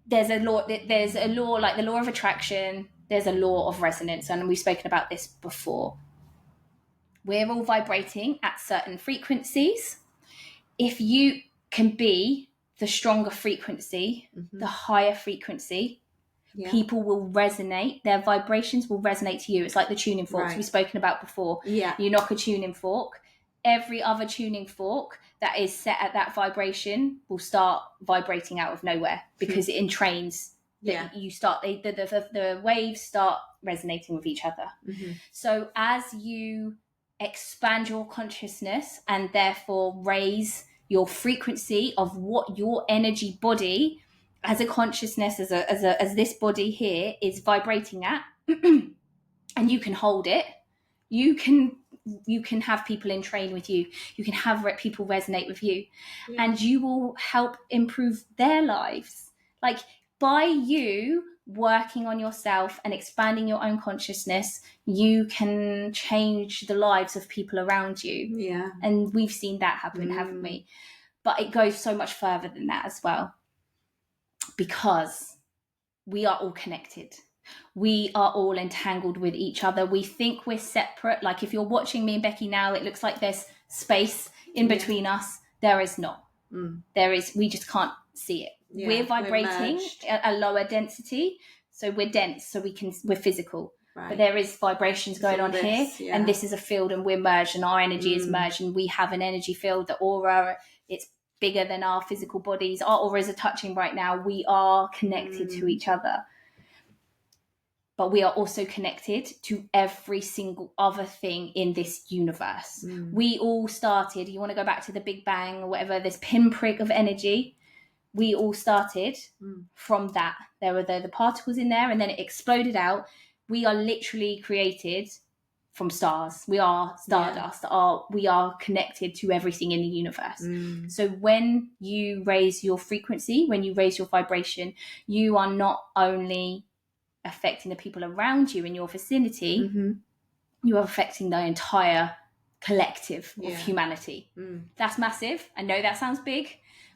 there's a law like the law of attraction, there's a law of resonance, and we've spoken about this before. We're all vibrating at certain frequencies. If you can be the stronger frequency, the higher frequency, people will resonate. Their vibrations will resonate to you. It's like the tuning forks we've spoken about before. You knock a tuning fork, every other tuning fork that is set at that vibration will start vibrating out of nowhere, because it entrains that you start, the waves start resonating with each other. So as you expand your consciousness and therefore raise your frequency of what your energy body as a consciousness, as this body here is vibrating at, and you can hold it, you can have people in train with you, you can have people resonate with you, and you will help improve their lives. Like, by you working on yourself and expanding your own consciousness, you can change the lives of people around you. And we've seen that happen, haven't we? But it goes so much further than that as well, because we are all connected. We are all entangled with each other. We think we're separate. Like, if you're watching me and Becky now, it looks like there's space in between us. There is not. There is. We just can't see it. We're vibrating at a lower density, so we're dense. So we're physical. But there is vibrations going on here, and this is a field, and we're merged, and our energy is merged, and we have an energy field. The aura, it's bigger than our physical bodies. Our auras are touching right now. We are connected to each other. But we are also connected to every single other thing in this universe. We all started, you want to go back to the Big Bang or whatever, this pinprick of energy, we all started from that. There were the particles in there, and then it exploded out. We are literally created from stars. We are stardust. We are connected to everything in the universe. So when you raise your frequency, when you raise your vibration, you are not only affecting the people around you in your vicinity, you are affecting the entire collective of humanity. That's massive. I know that sounds big,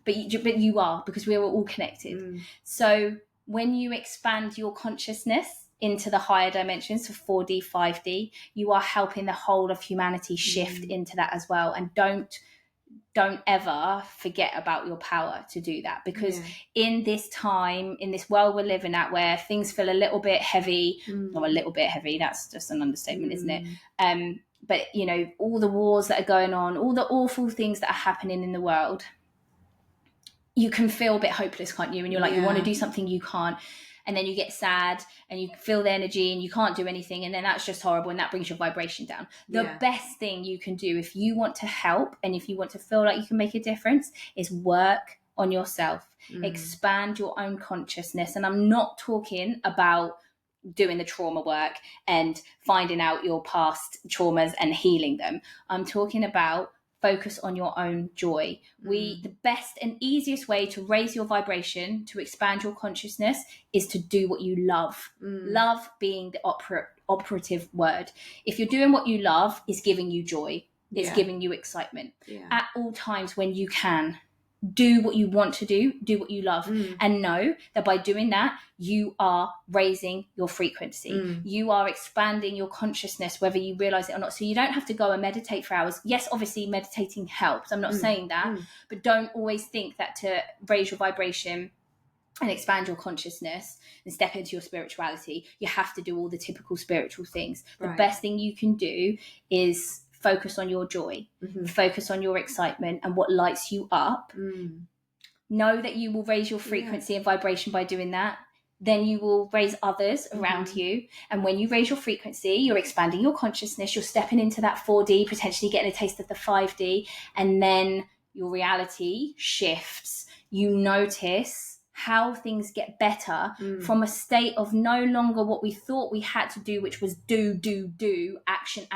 but you are, because we are all connected. So when you expand your consciousness into the higher dimensions, so 4D, 5D, you are helping the whole of humanity shift into that as well. And don't ever forget about your power to do that, because in this time, in this world we're living at, where things feel a little bit heavy, or a little bit heavy, that's just an understatement, isn't it? But you know, all the wars that are going on, all the awful things that are happening in the world, you can feel a bit hopeless, can't you? And you're like, you want to do something, you can't. And then you get sad and you feel the energy and you can't do anything. And then that's just horrible. And that brings your vibration down. The best thing you can do if you want to help and if you want to feel like you can make a difference is work on yourself, expand your own consciousness. And I'm not talking about doing the trauma work and finding out your past traumas and healing them. I'm talking about focus on your own joy. The best and easiest way to raise your vibration, to expand your consciousness, is to do what you love. Love being the operative word. If you're doing what you love, it's giving you joy. It's giving you excitement. At all times when you can, do what you want to do what you love, and know that by doing that, you are raising your frequency. You are expanding your consciousness, whether you realize it or not. So you don't have to go and meditate for hours. Yes, obviously meditating helps. I'm not saying that, but don't always think that to raise your vibration and expand your consciousness and step into your spirituality, you have to do all the typical spiritual things. The best thing you can do is focus on your joy, focus on your excitement and what lights you up. Know that you will raise your frequency and vibration by doing that. Then you will raise others around you. And when you raise your frequency, you're expanding your consciousness, you're stepping into that 4D, potentially getting a taste of the 5D, and then your reality shifts. You notice how things get better from a state of no longer what we thought we had to do, which was do, action,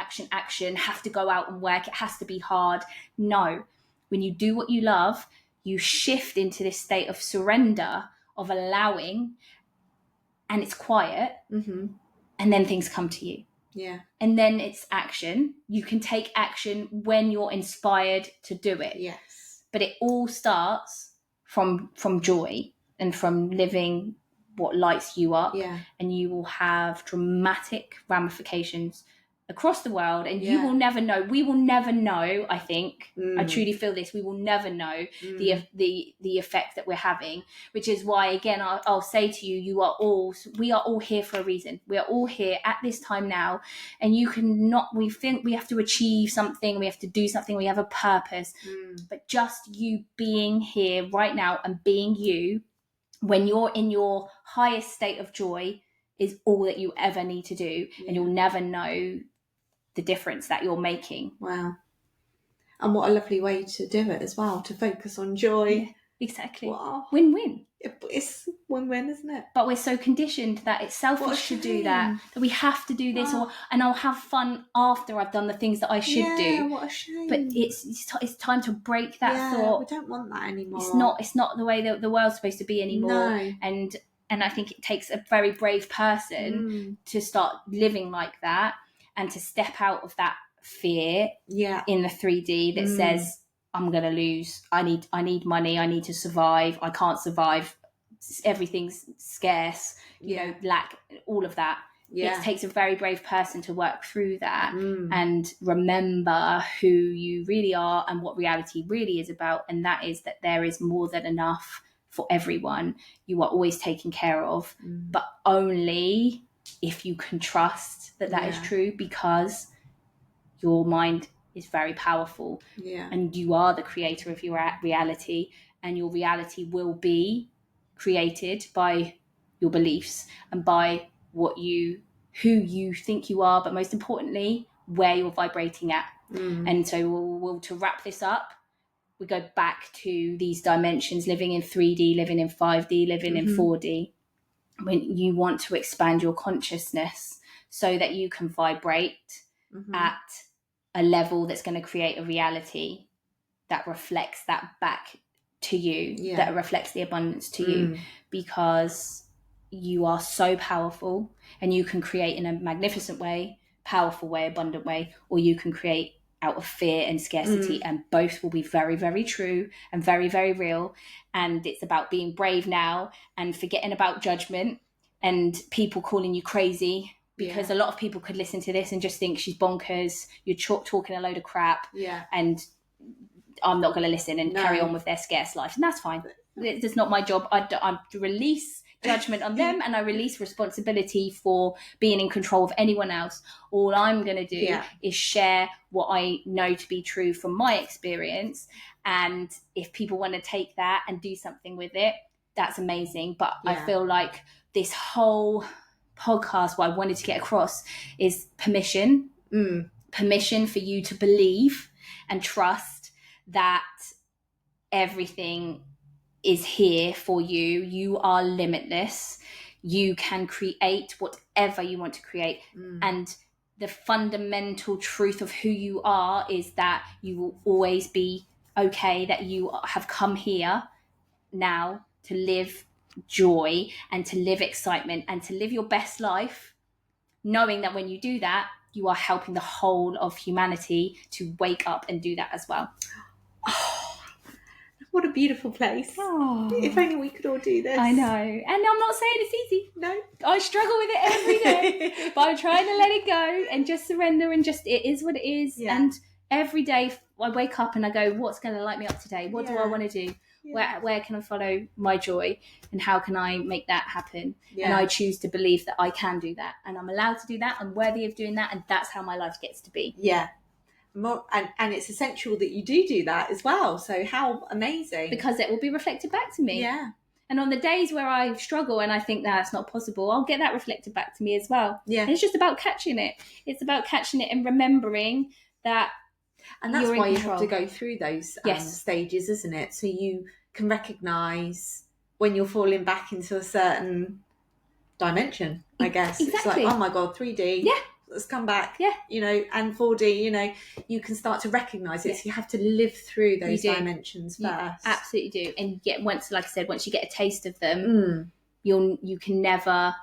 have to go out and work, it has to be hard. No, when you do what you love, you shift into this state of surrender, of allowing, and it's quiet, and then things come to you. And then it's action. You can take action when you're inspired to do it. But it all starts from joy and from living what lights you up, and you will have dramatic ramifications across the world, and you will never know. We will never know. I think I truly feel this. We will never know the effect that we're having, which is why, again, I'll say to you, we are all here for a reason. We are all here at this time now, and you cannot. We think we have to achieve something. We have to do something. We have a purpose, but just you being here right now and being you, when you're in your highest state of joy, is all that you ever need to do, and you'll never know the difference that you're making. Wow. And what a lovely way to do it as well, to focus on joy. Yeah, exactly. Wow. Win-win. It's win-win, isn't it? But we're so conditioned that it's selfish to do that we have to do this, and I'll have fun after I've done the things that I should do. Yeah, what a shame. But it's time to break that thought. We don't want that anymore. It's not the way that the world's supposed to be anymore. No. And I think it takes a very brave person to start living like that, and to step out of that fear in the 3D that says, I'm going to lose. I need money. I need to survive. I can't survive. Everything's scarce, lack, all of that. It takes a very brave person to work through that and remember who you really are and what reality really is about. And that is that there is more than enough for everyone. You are always taken care of, but only if you can trust that is true, because your mind is very powerful, and you are the creator of your reality, and your reality will be created by your beliefs and by who you think you are, but most importantly, where you're vibrating at. And so we'll to wrap this up, we go back to these dimensions, living in 3D, living in 5D, living in 4D. When you want to expand your consciousness so that you can vibrate at a level that's going to create a reality that reflects that back to you, that reflects the abundance to you, because you are so powerful, and you can create in a magnificent way, powerful way, abundant way, or you can create out of fear and scarcity, and both will be very, very true and very, very real. And it's about being brave now and forgetting about judgment and people calling you crazy, because a lot of people could listen to this and just think she's bonkers, you're talking a load of crap, and I'm not going to listen, and carry on with their scarce life. And that's fine. It's not my job. I release judgment on them, and I release responsibility for being in control of anyone else. All I'm going to do is share what I know to be true from my experience, and if people want to take that and do something with it, that's amazing. But I feel like this whole podcast, what I wanted to get across is permission for you to believe and trust that everything is here for you. You are limitless. You can create whatever you want to create. And the fundamental truth of who you are is that you will always be okay, that you have come here now to live joy and to live excitement and to live your best life, knowing that when you do that, you are helping the whole of humanity to wake up and do that as well. What a beautiful place. If only we could all do this. I know. And I'm not saying it's easy. No. I struggle with it every day. But I'm trying to let it go and just surrender, and just, it is what it is. And every day I wake up and I go, what's going to light me up today? What do I want to do? Where can I follow my joy? And how can I make that happen? And I choose to believe that I can do that. And I'm allowed to do that. I'm worthy of doing that. And that's how my life gets to be. And it's essential that you do that as well. So how amazing. Because it will be reflected back to me. And on the days where I struggle and I think that's not possible, I'll get that reflected back to me as well. And it's just about catching it. It's about catching it and remembering that. And that's why you have to go through those stages, isn't it? So you can recognise when you're falling back into a certain dimension, I guess. Exactly. It's like, oh my God, 3D. Let's come back. And 4D, you can start to recognise it. So you have to live through those dimensions first. You absolutely do. And once you get a taste of them, you can never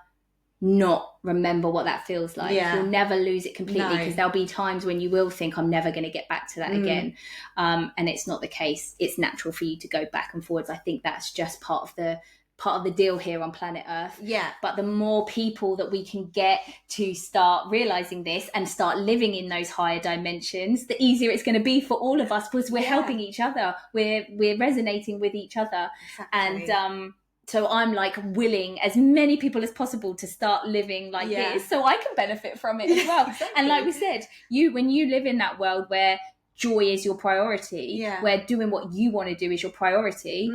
not remember what that feels like. You'll never lose it completely, because there'll be times when you will think, I'm never going to get back to that again. And it's not the case. It's natural for you to go back and forwards. I think that's just part of the part of the deal here on planet Earth. Yeah. But the more people that we can get to start realizing this and start living in those higher dimensions, the easier it's going to be for all of us, because we're helping each other. We're resonating with each other. Exactly. And so I'm like willing as many people as possible to start living like this, so I can benefit from it as well. Exactly. And like we said, when you live in that world where joy is your priority, where doing what you want to do is your priority,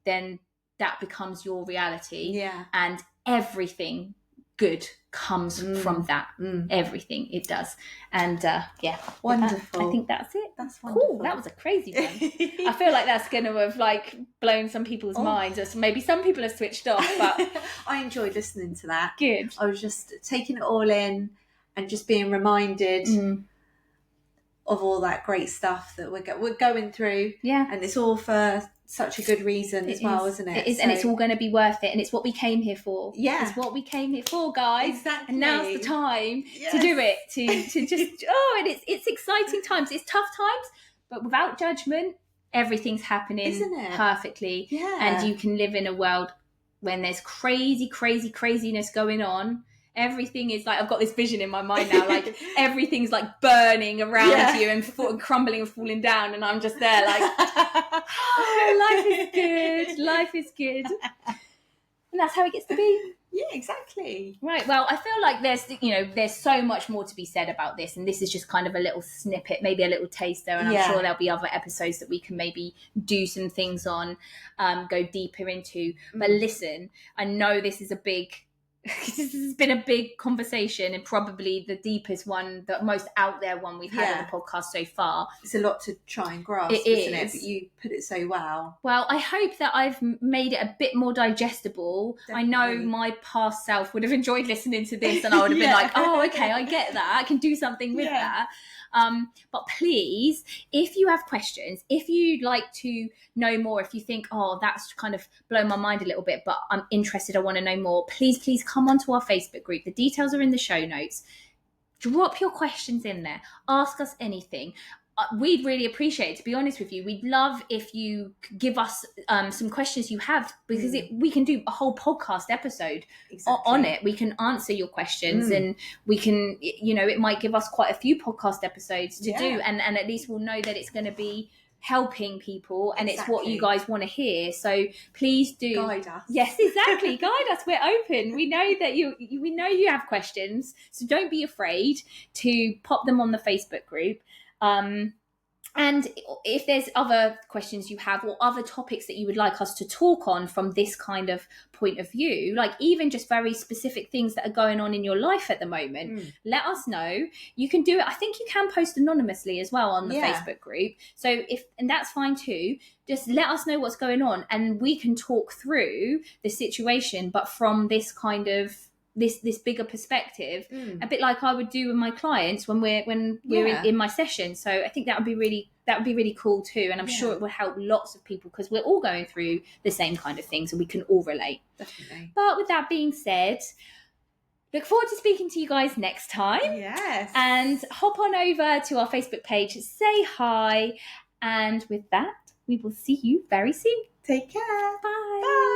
then that becomes your reality. And everything good comes from that. Everything it does. And wonderful. I think that's it. That's wonderful. Cool. That was a crazy one. I feel like that's going to have like blown some people's minds. Or maybe some people have switched off, but I enjoyed listening to that. Good. I was just taking it all in and just being reminded of all that great stuff that we're going through. Yeah. And it's all for such a good reason as well, isn't it? It is, and it's all going to be worth it, and it's what we came here for. Yeah. It's what we came here for, guys. Exactly. And now's the time to do it, to just, and it's exciting times. It's tough times, but without judgment, everything's happening perfectly. Yeah. And you can live in a world when there's craziness going on. Everything is like, I've got this vision in my mind now, like everything's like burning around you and crumbling and falling down, and I'm just there like, life is good. And that's how it gets to be. Yeah, exactly. Right. Well, I feel like there's so much more to be said about this, and this is just kind of a little snippet, maybe a little taster, and I'm sure there'll be other episodes that we can maybe do some things on, go deeper into. But listen, I know this is this has been a big conversation, and probably the deepest one, the most out there one we've had on the podcast so far. It's a lot to try and grasp, isn't it? But you put it so well. Well, I hope that I've made it a bit more digestible. Definitely. I know my past self would have enjoyed listening to this, and I would have been like, oh, okay, I get that. I can do something with that. But please, if you have questions, if you'd like to know more, if you think, oh, that's kind of blown my mind a little bit, but I'm interested, I want to know more, please come onto our Facebook group. The details are in the show notes. Drop your questions in there. Ask us anything. We'd really appreciate it, to be honest with you. We'd love if you could give us some questions you have, because we can do a whole podcast episode on it. We can answer your questions, and we can, it might give us quite a few podcast episodes to do, and at least we'll know that it's going to be helping people, and it's what you guys want to hear. So please do guide us. Yes, exactly. Guide us. We're open. We know that we know you have questions, so don't be afraid to pop them on the Facebook group. And if there's other questions you have, or other topics that you would like us to talk on from this kind of point of view, like even just very specific things that are going on in your life at the moment, let us know. You can do it. I think you can post anonymously as well on the Facebook group. So and that's fine too. Just let us know what's going on, and we can talk through the situation, but from this kind of this bigger perspective, a bit like I would do with my clients when we're in my session. So I think that would be really cool too, and I'm sure it will help lots of people, because we're all going through the same kind of things, and we can all relate. Definitely. But with that being said, look forward to speaking to you guys next time. Yes. And hop on over to our Facebook page, say hi, and with that, we will see you very soon. Take care. Bye. Bye.